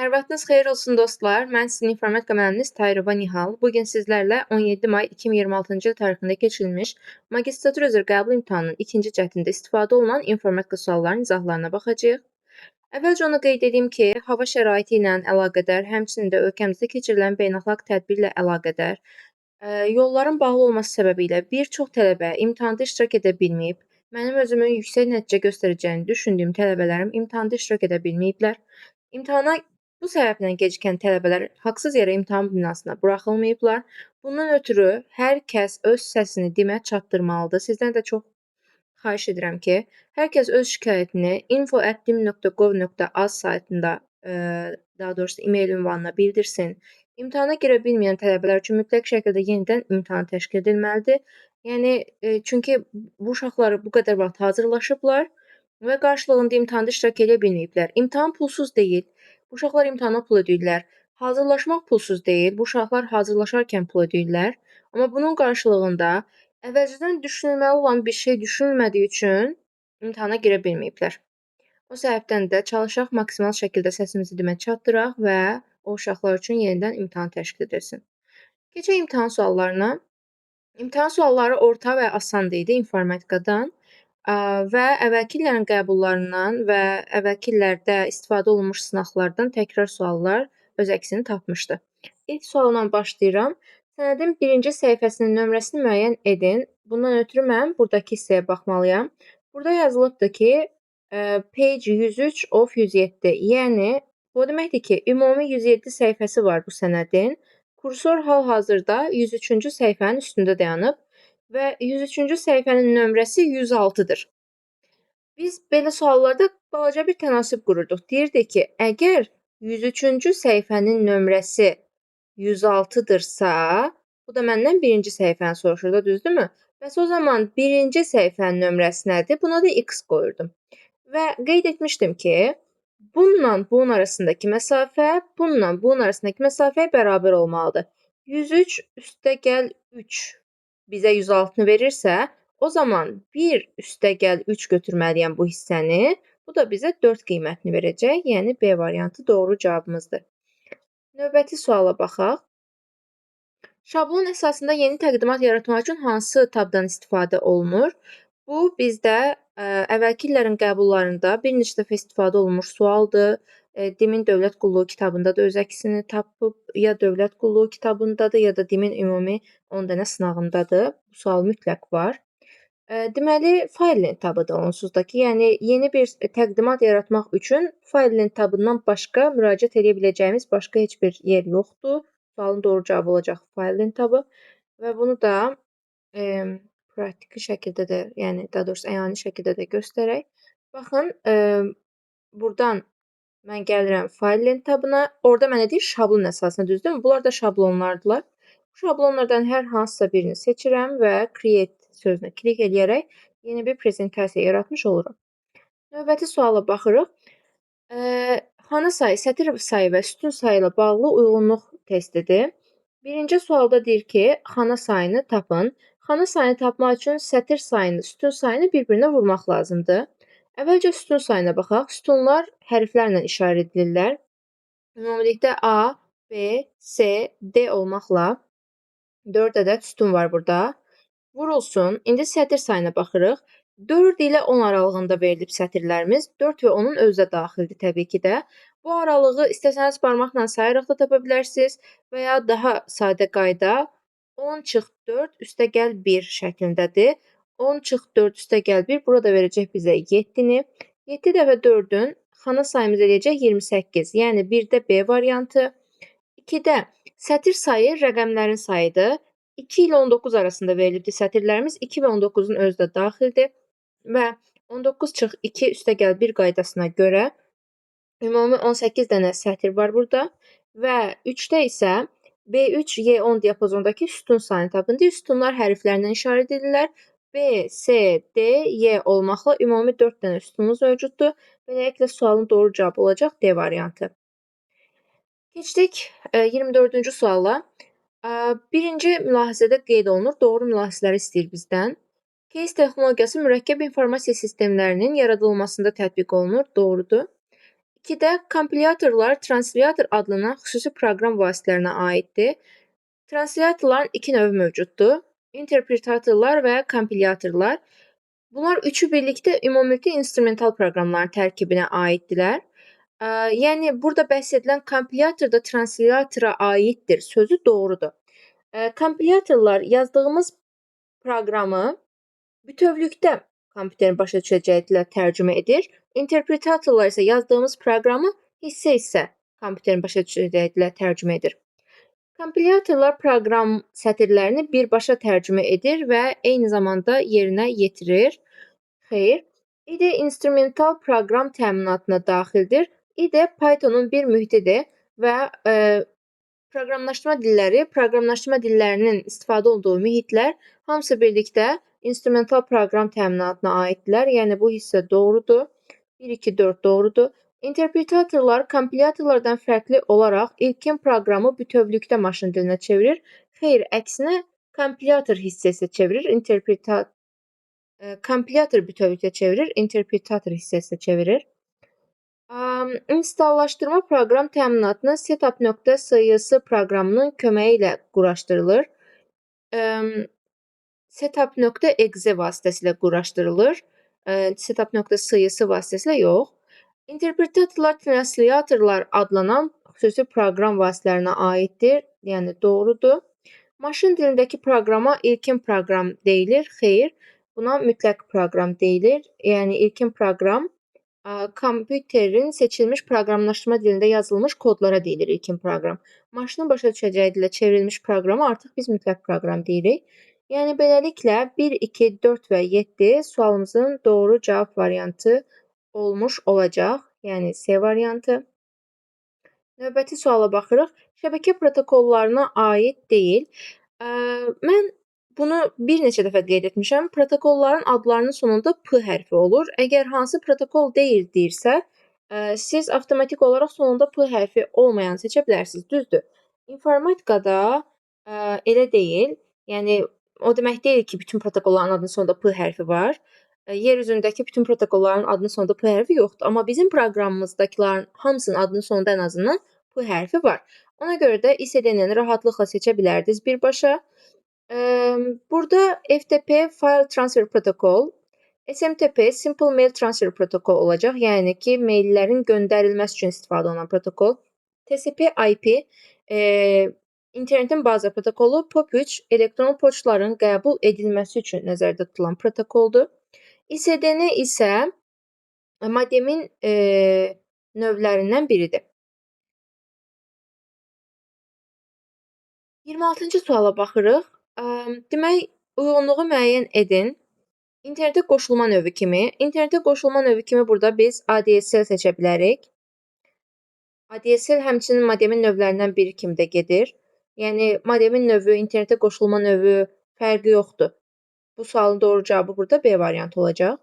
Hər vaxtınız xeyir olsun dostlar. Mən sizin informatika müəlliminiz Tayrova Nihal. Bugün sizlərlə 17 may 2026-cı il tarixində keçirilmiş magistratura üzrə qəbul imtahanının ikinci cəhdində istifadə olunan informatika suallarının izahlarına baxacağıq. Əvvəlcə onu qeyd edeyim ki, hava şəraiti ilə əlaqədar, həmçinin də ölkəmizdə keçirilən beynəlxalq tədbirlə əlaqədar yolların bağlı olması səbəbilə bir çox tələbə imtahanda iştirak edə bilməyib. Mənim özümün yüksək nəticə göstərəcəyini düşündüyüm tələbələrim imtahanda iştirak edə bilməyiblər. İmtahana bu səbəblə gecikən tələbələr haqsız yerə imtahan binasına buraxılmayıblar. Bundan ötürü hər kəs öz səsini dimə çatdırmalıdır. Sizdən də çox xahiş edirəm ki, hər kəs öz şikayətini info@dim.gov.az saytında, daha doğrusu e-mail ünvanına bildirsin. İmtahana girə bilməyən tələbələr üçün mütləq şəkildə yenidən imtahan təşkil edilməlidir. Yəni çünki bu uşaqlar bu qədər vaxt hazırlaşıblar və qarşılığında imtahanda iştirak edə bilməyiblər. İmtahan pulsuz deyil. Bu uşaqlar imtahana pul ödəyirlər. Hazırlaşmaq pulsuz deyil. Bu uşaqlar hazırlaşarkən pul ödəyirlər. Amma bunun qarşılığında əvvəlcədən düşünülməli olan bir şey düşünülmədiyi üçün imtahana girə bilməyiblər. O səbəbdən də çalışaq maksimal şəkildə səsimizi dimə çatdıraq və o uşaqlar üçün yenidən imtahan təşkil edilsin. Keçək imtahan suallarına. İmtahan sualları orta və asan idi informatikadan və əvvəlki illərin qəbullarından və əvvəlki illərdə istifadə olunmuş sınaqlardan təkrar suallar öz əksini tapmışdı. İlk sualla başlayıram. Sənədin birinci səhifəsinin nömrəsini müəyyən edin. Bundan ötürü mən buradakı hissəyə baxmalıyam. Burada yazılıbdır ki, page 103 of 107. Yəni, bu deməkdir ki, ümumi 107 səhifəsi var bu sənədin. Kursor hal-hazırda 103-cü səhifənin üstündə dayanıb və 103-cü səhifənin nömrəsi 106-dır. Biz belə suallarda balaca bir tənasüb qururduq. Deyirdik ki, əgər 103-cü səhifənin nömrəsi 106-dırsa, bu da məndən birinci səhifəni soruşur da, düzdürmü? Bəs o zaman birinci səhifənin nömrəsi nədir? Buna da x qoyurdum. Və qeyd etmişdim ki, bununla bunun arasındakı məsafə, bununla bunun arasındakı məsafəyə bərabər olmalıdır. 103 üstəgəl 3 bizə 106-nı verirsə, o zaman 1 üstəgəl 3 götürməliyəm bu hissəni. Bu da bizə 4 qiymətini verəcək. Yəni B variantı doğru cavabımızdır. Növbəti suala baxaq. Şablon əsasında yeni təqdimat yaratmaq üçün hansı tabdan istifadə olunur? Bu bizdə əvvəlki illərin qəbullarında bir neçə dəfə istifadə olunmuş sualdır. Dimin Dövlət Qulluğu kitabında da öz əksini tapıb, ya Dövlət Qulluğu kitabındadır, ya da Dimin ümumi 10 dənə sınağındadır. Bu sual mütləq var. Deməli, faylın tabıdır onsuz da ki, yəni yeni bir təqdimat yaratmaq üçün faylın tabından başqa müraciət edə biləcəyimiz başqa heç bir yer yoxdur. Sualın doğru cavabı olacaq faylın tabı və bunu da praktiki şəkildə də, yəni daha doğrusu əyani şəkildə də göstərək. Baxın, burdan mən gəlirəm faylın tabına. Orada mənə deyir şablon əsasında, düzdürmü? Bunlar da şablonlardılar. Bu şablonlardan hər hansısa birini seçirəm və create sözünə klik edərək yeni bir prezentasiya yaratmış olurum. Növbəti suala baxırıq. Xana sayı, sətir sayı və sütun sayı ilə bağlı uyğunluq testidir. Birinci sualda deyir ki, xana sayını tapın. Xana sayını tapmaq üçün sətir sayını, sütun sayını bir-birinə vurmaq lazımdır. Əvvəlcə sütun sayına baxaq. Sütunlar hərflərlə işarə edilirlər. Ümumilikdə A, B, C, D olmaqla 4 ədəd sütun var burada. Vurulsun. İndi sətir sayına baxırıq. 4 ilə 10 aralığında verilib sətirlərimiz. 4 və 10-un özü də daxildir təbii ki də. Bu aralığı istəsəniz barmaqla sayaraq da tapa bilərsiniz və ya daha sadə qayda 10 çıx 4 üstəgəl 1 şəklindədir. 10 çıx 4 üstəgəl 1 burada verəcək bizə 7-ni. 7 dəfə 4-ün xana sayımız eləyəcək 28. Yəni 1-də B variantı. 2-də sətir sayı rəqəmlərin sayıdır. 2 ilə 19 arasında verilibdir sətirlərimiz. 2 və 19-un özü də daxildir. Və 19 çıx 2 üstəgəl 1 qaydasına görə ümumi 18 dənə sətir var burada. Və 3-də isə B3, Y10 diapazondakı sütun sayını tapın. Sütunlar hərflərlə işarə edirlər. B, C, D, Y olmaqla ümumi 4 dənə sütunumuz mövcuddur. Beləliklə sualın doğru cavabı olacaq D variantı. Keçdik 24-cü suala. Birinci mülahizədə qeyd olunur, doğru mülahizələri istəyir bizdən. Case texnologiyası mürəkkəb informasiya sistemlərinin yaradılmasında tətbiq olunur, doğrudur. 2-də kompilyatorlar translyator adlanan xüsusi proqram vasitələrinə aiddir. Translyatorların iki növü mövcuddur: interpretatorlar və kompilyatorlar. Bunlar üçü birlikdə ümumilikdə instrumental proqramların tərkibinə aiddirlər. Yəni burada bəhs edilən kompilyator da translyatora aiddir sözü doğrudur. Kompilyatorlar yazdığımız proqramı bütövlükdə kompüterin başa düşəcəyi dilə tərcümə edir. İnterpretatorlar isə yazdığımız proqramı hissə-hissə kompüterin başa düşəcəyi dilə tərcümə edir. Kompilyatorlar proqram sətirlərini birbaşa tərcümə edir və eyni zamanda yerinə yetirir. Xeyr. IDE instrumental proqram təminatına daxildir. IDE Pythonun bir mühitidir və proqramlaşdırma dillərinin istifadə olduğu mühitlər hamısı birlikdə instrumental proqram təminatına aiddirlər. Yəni bu hissə doğrudur. 1, 2, 4 doğrudur. İnterpretatorlar kompilyatorlardan fərqli olaraq ilkin proqramı bütövlükdə maşın dilinə çevirir. Xeyr, əksinə kompilyator hissəsi çevirir, kompilyator bütövlükdə çevirir, interpretator hissəsi çevirir. İnstallaşdırma proqram təminatını setup.sys proqramının köməyi ilə quraşdırılır. Setup.exe vasitəsilə quraşdırılır. Setup.sys vasitəsilə yox. İnterpretatorlar translyatorlar adlanan xüsusi proqram vasitələrinə aiddir. Yəni doğrudur. Maşın dilindəki proqrama ilkin proqram deyilir. Xeyr, buna mütləq proqram deyilir. Yəni ilkin proqram kompüterin seçilmiş proqramlaşdırma dilində yazılmış kodlara deyilir ilkin proqram. Maşının başa düşəcəyi dilə çevrilmiş proqrama artıq biz mütləq proqram deyirik. Yəni beləliklə 1, 2, 4 və 7 sualımızın doğru cavab variantı olmuş olacaq. Yəni C variantı. Növbəti suala baxırıq. Şəbəkə protokollarına aid deyil. Mən bunu bir neçə dəfə qeyd etmişəm. Protokolların adlarının sonunda P hərfi olur. Əgər hansı protokol deyil deyirsə, siz avtomatik olaraq sonunda P hərfi olmayanı seçə bilərsiniz. Düzdür. İnformatikada elə deyil. Yəni o demək deyil ki, bütün protokolların adının sonunda P hərfi var. Yer üzündəki bütün protokolların adının sonunda P hərfi yoxdur. Amma bizim proqramımızdakıların hamısının adının sonunda ən azından P hərfi var. Ona görə də ISDN-ni rahatlıqla seçə bilərdiniz birbaşa. Burada FTP File Transfer Protocol, SMTP Simple Mail Transfer Protocol olacaq. Yəni ki, maillərin göndərilməsi üçün istifadə olunan protokol. TCP/IP internetin baza protokolu, POP3 elektron poçtların qəbul edilməsi üçün nəzərdə tutulan protokoldur. ISDN isə modemin növlərindən biridir. 26-cı suala baxırıq. Demək, uyğunluğu müəyyən edin. İnternetə qoşulma növü kimi. İnternetə qoşulma növü kimi burada biz ADSL seçə bilərik. ADSL həmçinin modemin növlərindən biri kimi də gedir. Yəni modemin növü, internetə qoşulma növü fərqi yoxdur. Bu sualın doğru cavabı burada B variantı olacaq.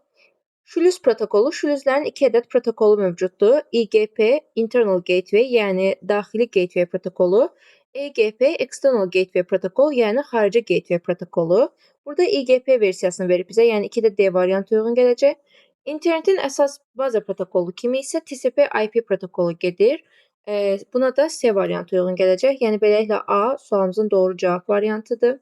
Şlüz protokolu, şlüzlərin 2 ədəd protokolu mövcuddur. IGP, Internal Gateway, yəni daxili gateway protokolu. EGP, External Gateway protokol, yəni xarici gateway protokolu. Burada IGP versiyasını verib bizə, yəni 2 də D variantı uyğun gələcək. İnternetin əsas baza protokolu kimi isə TCP/IP protokolu gedir. Buna da C variantı uyğun gələcək. Yəni beləliklə A sualımızın doğru cavab variantıdır.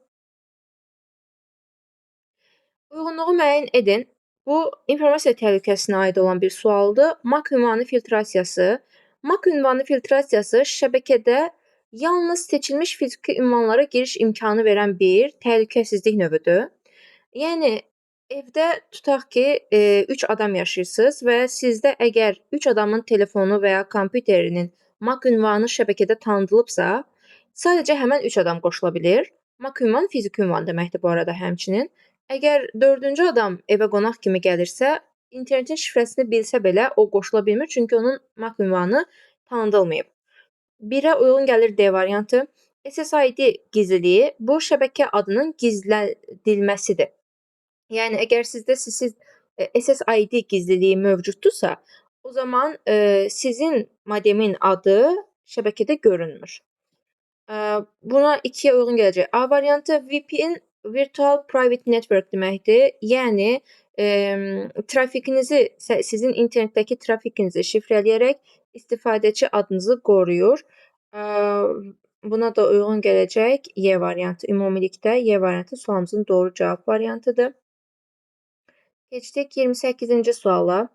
Uyğunluğu müəyyən edin. Bu informasiya təhlükəsinə aid olan bir sualdır. MAC ünvanı filtrasiyası. MAC ünvanı filtrasiyası şəbəkədə yalnız seçilmiş fiziki ünvanlara giriş imkanı verən bir təhlükəsizlik növüdür. Yəni evdə tutaq ki, 3 adam yaşayırsınız və sizdə əgər 3 adamın telefonu və ya kompüterinin MAC ünvanı şəbəkədə tanıdılıbsa, sadəcə həmin 3 adam qoşula bilir. MAC ünvan fiziki ünvan deməkdir bu arada həmçinin. Əgər 4-cü adam evə qonaq kimi gəlirsə, internetin şifrəsini bilsə belə o qoşula bilmir, çünki onun MAC ünvanı tanıdılmayıb. 1-ə uyğun gəlir D variantı. SSID gizliliyi bu şəbəkə adının gizlədilməsidir. Yəni əgər sizdə SSID gizliliyi mövcuddursa, o zaman sizin modemin adı şəbəkədə görünmür. Buna 2-yə uyğun gələcək. A variantı VPN Virtual Private Network deməkdir. Yəni trafikinizi, sizin internetdəki trafikinizi şifrələyərək istifadəçi adınızı qoruyur. Buna da uyğun gələcək Y variantı. Ümumilikdə Y variantı sualımızın doğru cavab variantıdır. Keçdik 28-ci suala.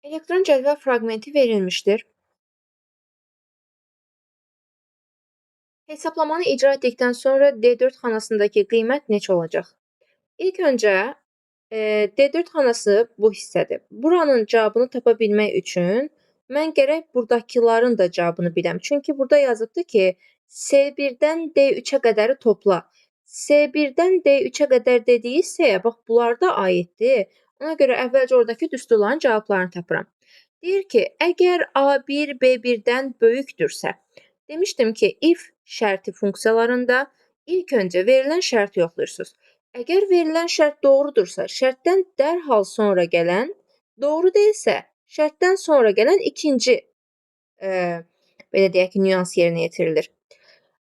Elektron cədvəl fraqmenti verilmişdir. Hesablamanı icra etdikdən sonra D4 xanasındakı qiymət neçə olacaq? İlk öncə D4 xanası bu hissədir. Buranın cavabını tapa bilmək üçün mən gərək buradakıların da cavabını biləm. Çünki burada yazıbdı ki, S1-dən D3-ə qədəri topla. S1-dən D3-ə qədər dediyi hissəyə bax bunlar da aiddir. Ona görə əvvəlcə oradakı düsturların cavablarını tapıram. Deyir ki, əgər A1 B1-dən böyükdürsə, demişdim ki, if şərti funksiyalarında ilk öncə verilən şərti yoxlayırsınız. Əgər verilən şərt doğrudursa, şərtdən dərhal sonra gələn, doğru deyilsə, şərtdən sonra gələn ikinci belə deyək ki, nüans yerinə yetirilir.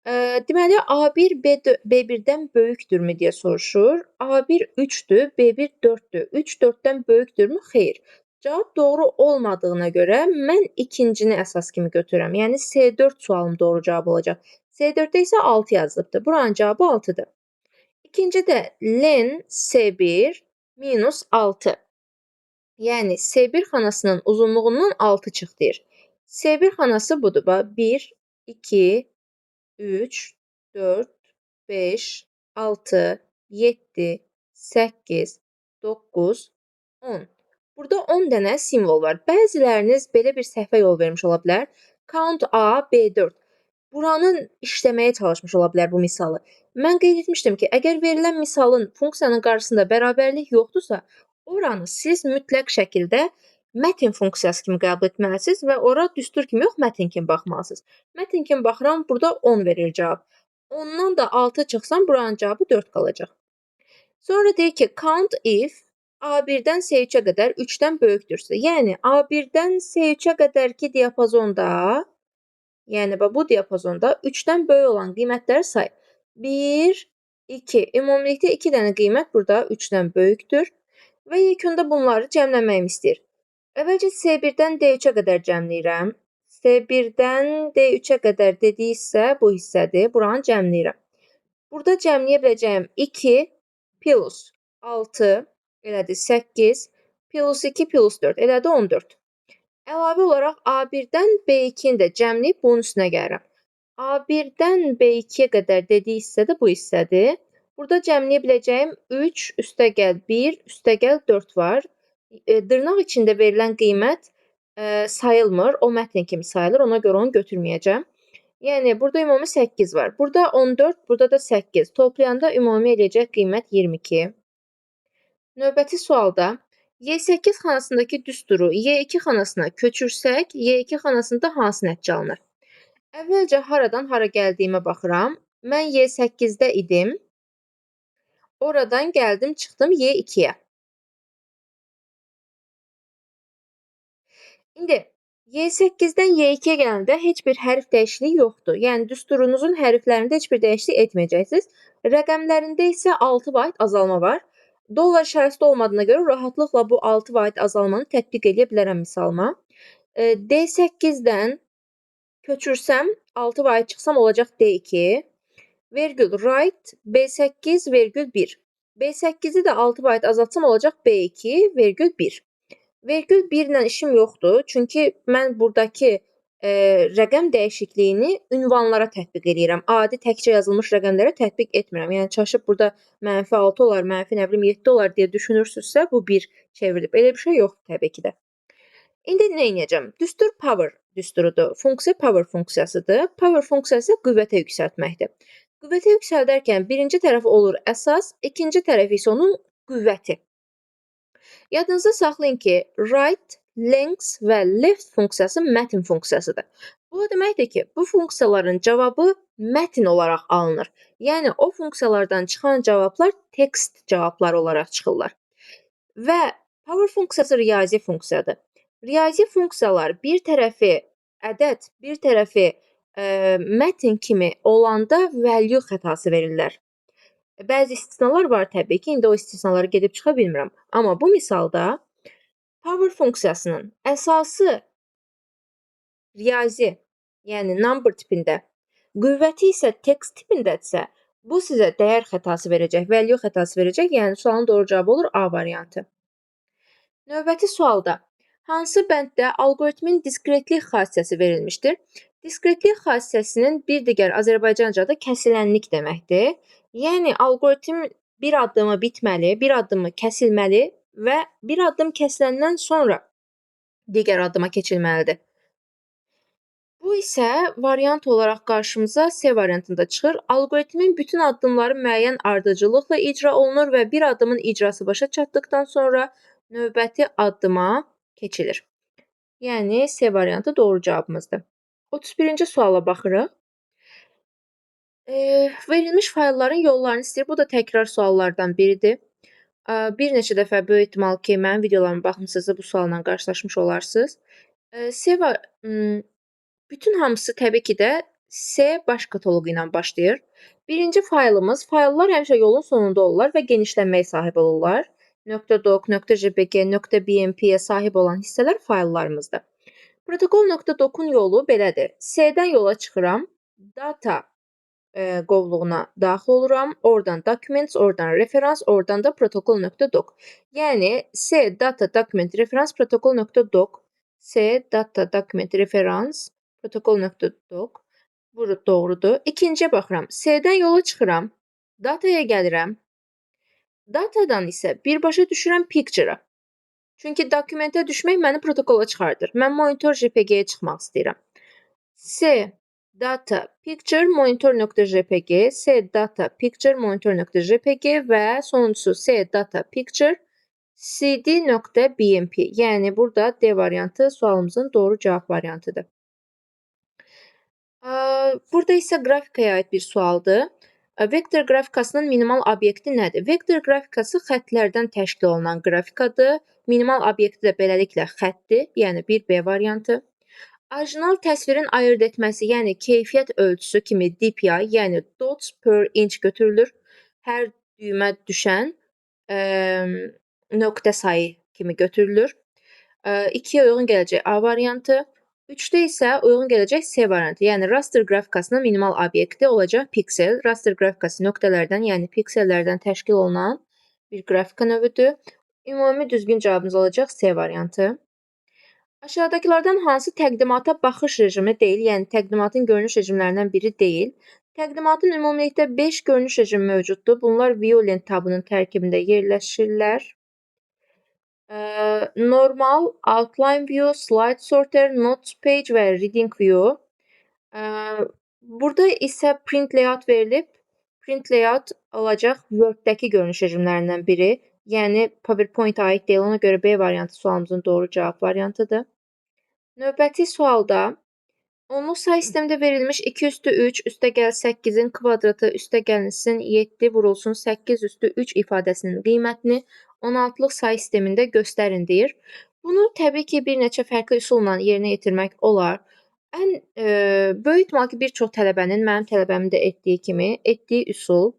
Deməli, A1 B1-dən böyükdürmü deyə soruşur. A1 3-dür, B1 4-dür. 3 4-dən böyükdürmü? Xeyr. Cavab doğru olmadığına görə mən ikincini əsas kimi götürürəm. Yəni C4 sualım doğru cavab olacaq. C4-də isə 6 yazılıbdır. Buranın cavabı 6-dır. İkinci də len C1 minus 6. Yəni C1 xanasının uzunluğundan 6 çıx deyir. C1 xanası budur. 1, 2, 3, 4, 5, 6, 7, 8, 9, 10. Burada 10 dənə simvol var. Bəziləriniz belə bir səhvə yol vermiş ola bilər. Count A, B4. Buranın işləməyə çalışmış ola bilər bu misalı. Mən qeyd etmişdim ki, əgər verilən misalın funksiyanın qarşısında bərabərlik yoxdursa, oranı siz mütləq şəkildə mətn funksiyası kimi qəbul etməlisiniz və ora düstur kimi yox, mətn kimi baxmalısınız. Mətn kimi baxıram, burada 10 verir cavab. Ondan da 6 çıxsam, buranın cavabı 4 qalacaq. Sonra deyir ki, count if A1-dən C3-ə qədər 3-dən böyükdürsə. Yəni A1-dən C3-ə qədərki diapazonda, yəni bu diapazonda 3-dən böyük olan qiymətləri say. 1, 2. Ümumilikdə 2 dənə qiymət burada 3-dən böyükdür və yekunda bunları cəmləməyimi istəyir. Əvvəlcə C1-dən D3-ə qədər cəmləyirəm. C1-dən D3-ə qədər dediyi hissə bu hissədir. Buranı cəmləyirəm. Burada cəmləyə biləcəyim 2 plus 6 elədi 8 plus 2 plus 4 elədi 14. Əlavə olaraq A1-dən B2-ni də cəmləyib bunun üstünə gəlirəm. A1-dən B2-yə qədər dediyi hissə də bu hissədir. Burada cəmləyə biləcəyim 3 üstəgəl 1 üstəgəl 4 var. Dırnaq içində verilən qiymət sayılmır. O mətn kimi sayılır. Ona görə onu götürməyəcəm. Yəni burada ümumi 8 var. Burada 14, burada da 8. Toplayanda ümumi eləyəcək qiymət 22. Növbəti sualda Y8 xanasındakı düsturu Y2 xanasına köçürsək, Y2 xanasında hansı nəticə alınır? Əvvəlcə haradan hara gəldiyimə baxıram. Mən Y8-də idim. Oradan gəldim, çıxdım Y2-yə. İndi Y8-dən Y2-yə gələndə heç bir hərf dəyişikliyi yoxdur. Yəni düsturunuzun hərflərində heç bir dəyişiklik etməyəcəksiniz. Rəqəmlərində isə 6 bayt azalma var. Dollar şərəfdə olmadığına görə rahatlıqla bu 6 bayt azalmanı tətbiq edə bilərəm misalıma. D8-dən köçürsəm, 6 bayt çıxsam olacaq D2. Vergül right B8 vergül 1. B8-i də 6 bayt azaltsam olacaq B2 vergül 1. Vergül 1 ilə işim yoxdur. Çünki mən buradakı rəqəm dəyişikliyini ünvanlara tətbiq edirəm. Adi təkcə yazılmış rəqəmlərə tətbiq etmirəm. Yəni çalışıb burada -6 olar, -7 olar deyə düşünürsünüzsə, bu 1 çevrilib. Elə bir şey yoxdur təbii ki də. İndi nə edəcəm? Düstur power düsturudur. Funksiya power funksiyasıdır. Power funksiyası qüvvətə yüksəltməkdir. Qüvvətə yüksəldərkən birinci tərəf olur əsas, ikinci tərəf isə onun qüvvəti. Yadınızda saxlayın ki, right, length və left funksiyası mətn funksiyasıdır. Bu deməkdir ki, bu funksiyaların cavabı mətn olaraq alınır. Yəni o funksiyalardan çıxan cavablar text cavabları olaraq çıxırlar. Və power funksiyası riyazi funksiyadır. Riyazi funksiyalar bir tərəfi ədəd, bir tərəfi mətn kimi olanda value xətası verirlər. Bəzi istisnalar var təbii ki, indi o istisnalara gedib çıxa bilmirəm. Amma bu misalda power funksiyasının əsası riyazi, yəni number tipində, qüvvəti isə text tipindədirsə, bu sizə dəyər xətası verəcək, value xətası verəcək. Yəni sualın doğru cavabı olur A variantı. Növbəti sualda hansı bənddə alqoritmin diskretlik xassəsi verilmişdir? Diskretlik xassəsinin bir digər Azərbaycanca adı kəsilənlik deməkdir. Yəni alqoritm bir addımı bitməli, bir addımı kəsilməli və bir addım kəsiləndən sonra digər addıma keçilməlidir. Bu isə variant olaraq qarşımıza C variantında çıxır. Alqoritmin bütün addımları müəyyən ardıcıllıqla icra olunur və bir addımın icrası başa çatdıqdan sonra növbəti addıma keçilir. Yəni C variantı doğru cavabımızdır. 31-ci suala baxırıq. Verilmiş faylların yollarını istəyir. Bu da təkrar suallardan biridir. Bir neçə dəfə böyük ehtimal ki, mənim videolarıma baxmısınızsa bu sualla qarşılaşmış olarsınız. C var, bütün hamısı təbii ki də C baş kataloqu ilə başlayır. Birinci faylımız, fayllar həmişə yolun sonunda olurlar və genişlənməyə sahib olurlar. .doc, .jpg, .bmp-yə sahib olan hissələr fayllarımızdır. Protokol.docun yolu belədir. C-dən yola çıxıram, data qovluğuna daxil oluram, oradan documents, oradan referans, oradan da protokol.doc. Yəni C data document referans protokol.doc, C data document referans protokol.doc. Bu doğrudur. İkinciyə baxıram. C-dən yola çıxıram, dataya gəlirəm. Datadan isə birbaşa düşürəm picture-a. Çünki dokumentə düşmək məni protokola çıxardır. Mən monitor JPG-yə çıxmaq istəyirəm. C data picture monitor.jpg, C data picture monitor.jpg və sonuncusu C data picture cd.bmp. Yəni burada D variantı sualımızın doğru cavab variantıdır. Burada isə qrafikaya aid bir sualdır. Vektor qrafikasının minimal obyekti nədir? Vektor qrafikası xəttlərdən təşkil olunan qrafikadır. Minimal obyekti də beləliklə xəttdir, yəni 1B variantı. Orijinal təsvirin ayırd etməsi, yəni keyfiyyət ölçüsü kimi DPI, yəni dots per inch götürülür. Hər düymə düşən nöqtə sayı kimi götürülür. 2-yə uyğun gələcək A variantı. 3-də isə uyğun gələcək C variantı. Yəni raster qrafikasının minimal obyekti olacaq piksel. Raster qrafikası nöqtələrdən, yəni piksellərdən təşkil olunan bir qrafika növüdür. Ümumi düzgün cavabımız olacaq C variantı. Aşağıdakılardan hansı təqdimata baxış rejimi deyil, yəni təqdimatın görünüş rejimlərindən biri deyil? Təqdimatın ümumilikdə 5 görünüş rejimi mövcuddur. Bunlar Violent tabının tərkibində yerləşirlər. Normal, outline view, slide sorter, notes page və reading view. Burada isə print layout verilib. Print layout olacaq Word-dəki görünüş rejimlərindən biri. Yəni PowerPoint-a aid deyil. Ona görə B variantı sualımızın doğru cavab variantıdır. Növbəti sualda onluq say sistemində verilmiş 2 üstü 3 üstəgəl 8-in kvadratı üstəgəlsin 7 vurulsun 8 üstü 3 ifadəsinin qiymətini 16-lıq say sistemində göstərin deyir. Bunu təbii ki, bir neçə fərqli üsulla yerinə yetirmək olar. Ən böyük ehtimal ki, bir çox tələbənin, mənim tələbəmin də etdiyi kimi, etdiyi üsul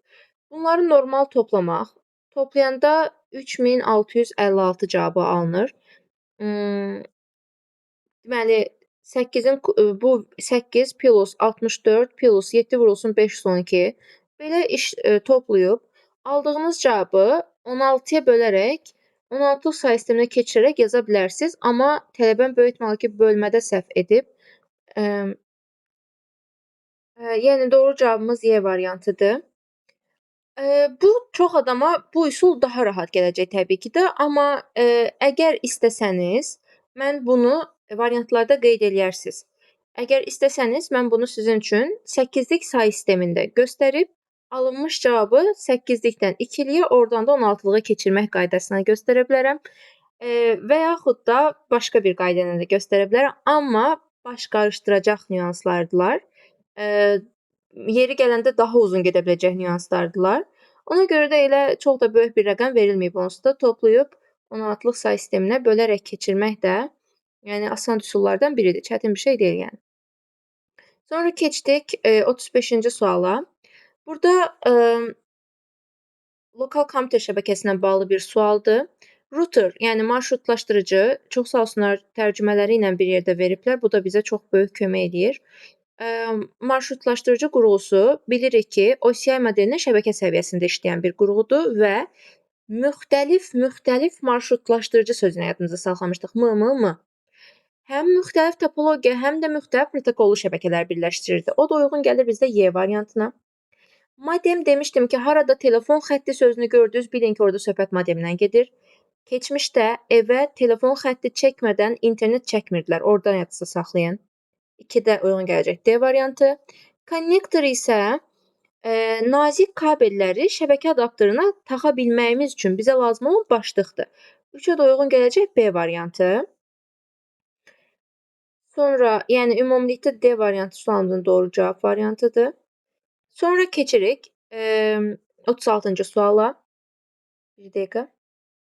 bunları normal toplamaq. Toplayanda 3656 cavabı alınır. Deməli 8-in bu 8 plus 64 plus 7 vurulsun 512 belə iş toplayıb aldığınız cavabı 16-ya bölərək 16 say sisteminə keçirərək yaza bilərsiniz. Amma tələbəm böyük ehtimal ki, bölmədə səhv edib. Yəni doğru cavabımız Y variantıdır. Bu çox adama bu üsul daha rahat gələcək təbii ki də, amma əgər istəsəniz, mən bunu variantlarda qeyd eləyərsiniz. Əgər istəsəniz, mən bunu sizin üçün 8-lik say sistemində göstərib, alınmış cavabı 8-likdən 2-liyə, oradan da 16-lığa keçirmək qaydasına göstərə bilərəm. Və yaxud da başqa bir qayda ilə də göstərə bilərəm, amma baş qarışdıracaq nüanslardılar. Yeri gələndə daha uzun gedə biləcək nüanslardılar. Ona görə də elə çox da böyük bir rəqəm verilməyib onsuz da toplayıb 16-lıq say sisteminə bölərək keçirmək də, yəni asan üsullardan biridir. Çətin bir şey deyil yəni. Sonra keçdik 35-ci suala. Burada Lokal kompüter şəbəkəsinə bağlı bir sualdır. Router, yəni marşrutlaşdırıcı, çox sağ olsunlar tərcümələri ilə bir yerdə veriblər. Bu da bizə çox böyük kömək eləyir. Marşrutlaşdırıcı qurğusu bilirik ki, OCI modelinin şəbəkə səviyyəsində işləyən bir qurğudur və müxtəlif marşrutlaşdırıcı sözünü yadımızda saxlamışdıq. M. Həm müxtəlif topologiya, həm də müxtəlif protokollu şəbəkələr birləşdirirdi. O da uyğun gəlir bizdə Y variantına. Modem demişdim ki, harada telefon xətti sözünü gördünüz, bilin ki, orada söhbət modemdən gedir. Keçmişdə evə telefon xətti çəkmədən internet çəkmirdilər. Oradan yadınızda saxlayın. 2-də uyğun gələcək D variantı. Konnektor isə nazik kabelləri şəbəkə adapterına taxa bilməyimiz üçün bizə lazım olan başlıqdır. 3-ə də uyğun gələcək B variantı. Sonra, yəni ümumilikdə D variantı sualımızın doğru cavab variantıdır. Sonra keçirik 36-cı suala. Bir dəqiqə.